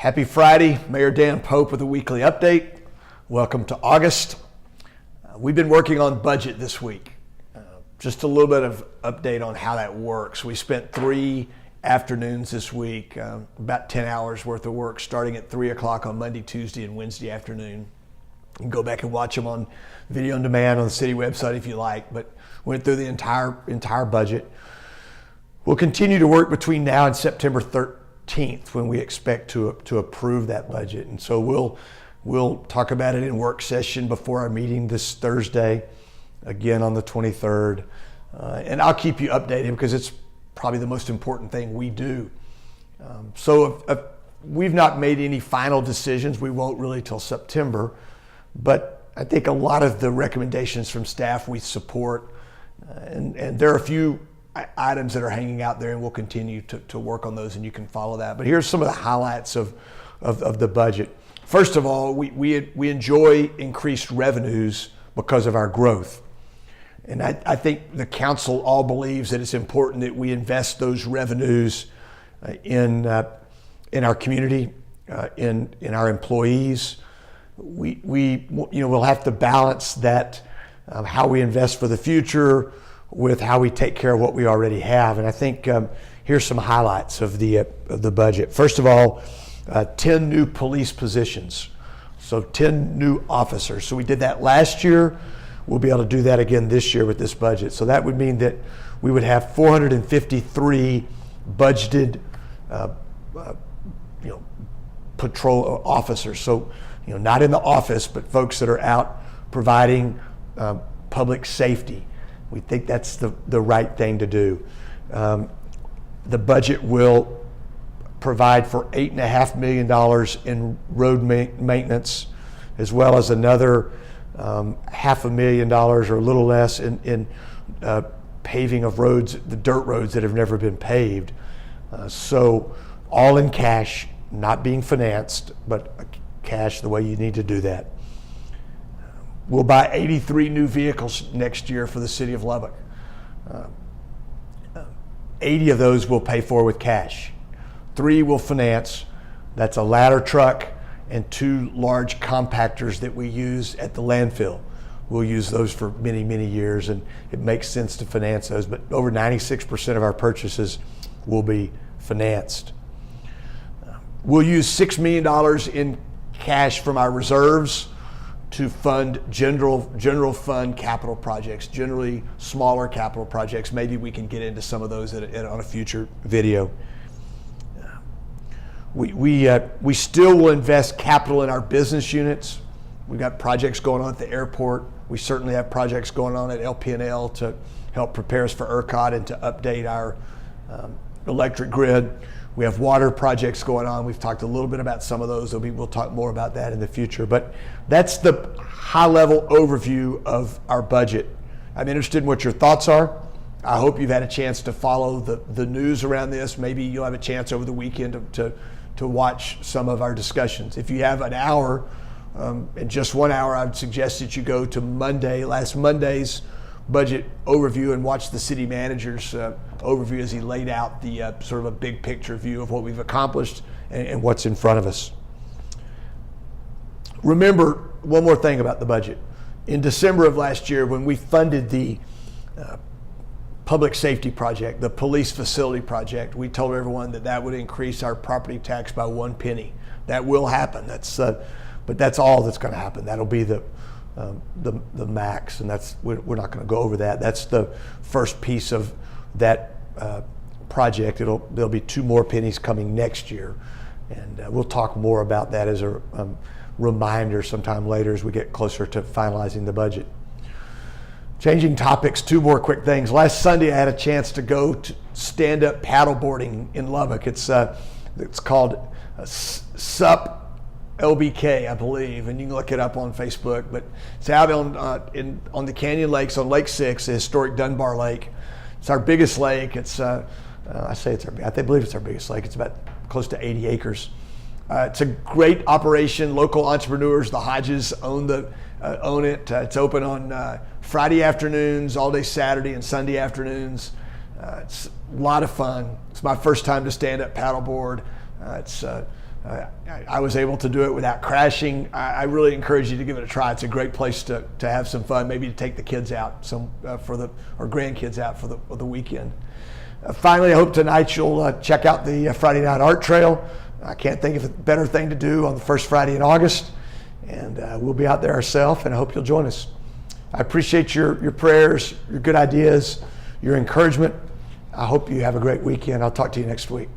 Happy Friday, Mayor Dan Pope with a weekly update. Welcome to August. We've been working on budget this week. Just a little bit of update on how that works. We spent 3 afternoons this week, about 10 hours worth of work, starting at 3 o'clock on Monday, Tuesday, and Wednesday afternoon. You can go back and watch them on video on demand on the city website if you like, but went through the entire budget. We'll continue to work between now and September 13th when we expect to approve that budget. And so we'll talk about it in work session before our meeting this Thursday, again on the 23rd. And I'll keep you updated because it's probably the most important thing we do. So if we've not made any final decisions. We won't really till September. But I think a lot of the recommendations from staff we support. And there are a few items that are hanging out there, and we'll continue to work on those, and you can follow that. But here's some of the highlights of the budget. First of all, we enjoy increased revenues because of our growth. And I think the council all believes that it's important that we invest those revenues in our community, in our employees. We'll have to balance that, how we invest for the future with how we take care of what we already have. And I think here's some highlights of the budget. First of all, 10 new police positions. So 10 new officers. So we did that last year. We'll be able to do that again this year with this budget. So that would mean that we would have 453 budgeted patrol officers. So, not in the office, but folks that are out providing public safety. We think that's the right thing to do. The budget will provide for $8.5 million in road maintenance, as well as another $500,000 or a little less in paving of roads, the dirt roads that have never been paved. So all in cash, not being financed, but cash the way you need to do that. We'll buy 83 new vehicles next year for the city of Lubbock. 80 of those we'll pay for with cash. 3 we'll finance. That's a ladder truck and 2 large compactors that we use at the landfill. We'll use those for many, many years, and it makes sense to finance those, but over 96% of our purchases will be financed. We'll use $6 million in cash from our reserves to fund general fund capital projects, generally smaller capital projects. Maybe we can get into some of those on a future video. We still will invest capital in our business units. We've got projects going on at the airport. We certainly have projects going on at LP&L to help prepare us for ERCOT and to update our electric grid. We have water projects going on. We've talked a little bit about some of those. We'll talk more about that in the future. But that's the high-level overview of our budget. I'm interested in what your thoughts are. I hope you've had a chance to follow the news around this. Maybe you'll have a chance over the weekend to watch some of our discussions. If you have an hour, in just 1 hour, I would suggest that you go to last Monday's budget overview and watch the city manager's overview as he laid out the sort of a big picture view of what we've accomplished and what's in front of us. Remember one more thing about the budget. In December of last year, when we funded the public safety project, the police facility project, we told everyone that would increase our property tax by 1 penny. That will happen. But that's all that's going to happen. That'll be the max, and we're not going to go over that. That's the first piece of that project. There'll be 2 more pennies coming next year, and we'll talk more about that as a reminder sometime later as we get closer to finalizing the budget. Changing topics, 2 more quick things. Last Sunday, I had a chance to go to stand-up paddleboarding in Lubbock. It's called SUP LBK, I believe, and you can look it up on Facebook. But it's out on the Canyon Lakes on Lake 6, the historic Dunbar Lake. It's our biggest lake. It's I believe it's our biggest lake. It's about close to 80 acres. It's a great operation. Local entrepreneurs, the Hodges, own it. It's open on Friday afternoons, all day Saturday and Sunday afternoons. It's a lot of fun. It's my first time to stand up paddleboard. It's I was able to do it without crashing. I really encourage you to give it a try. It's a great place to have some fun, maybe to take the kids out or grandkids out for the weekend. Finally, I hope tonight you'll check out the Friday Night Art Trail. I can't think of a better thing to do on the first Friday in August, and we'll be out there ourselves, and I hope you'll join us. I appreciate your prayers, your good ideas, your encouragement. I hope you have a great weekend. I'll talk to you next week.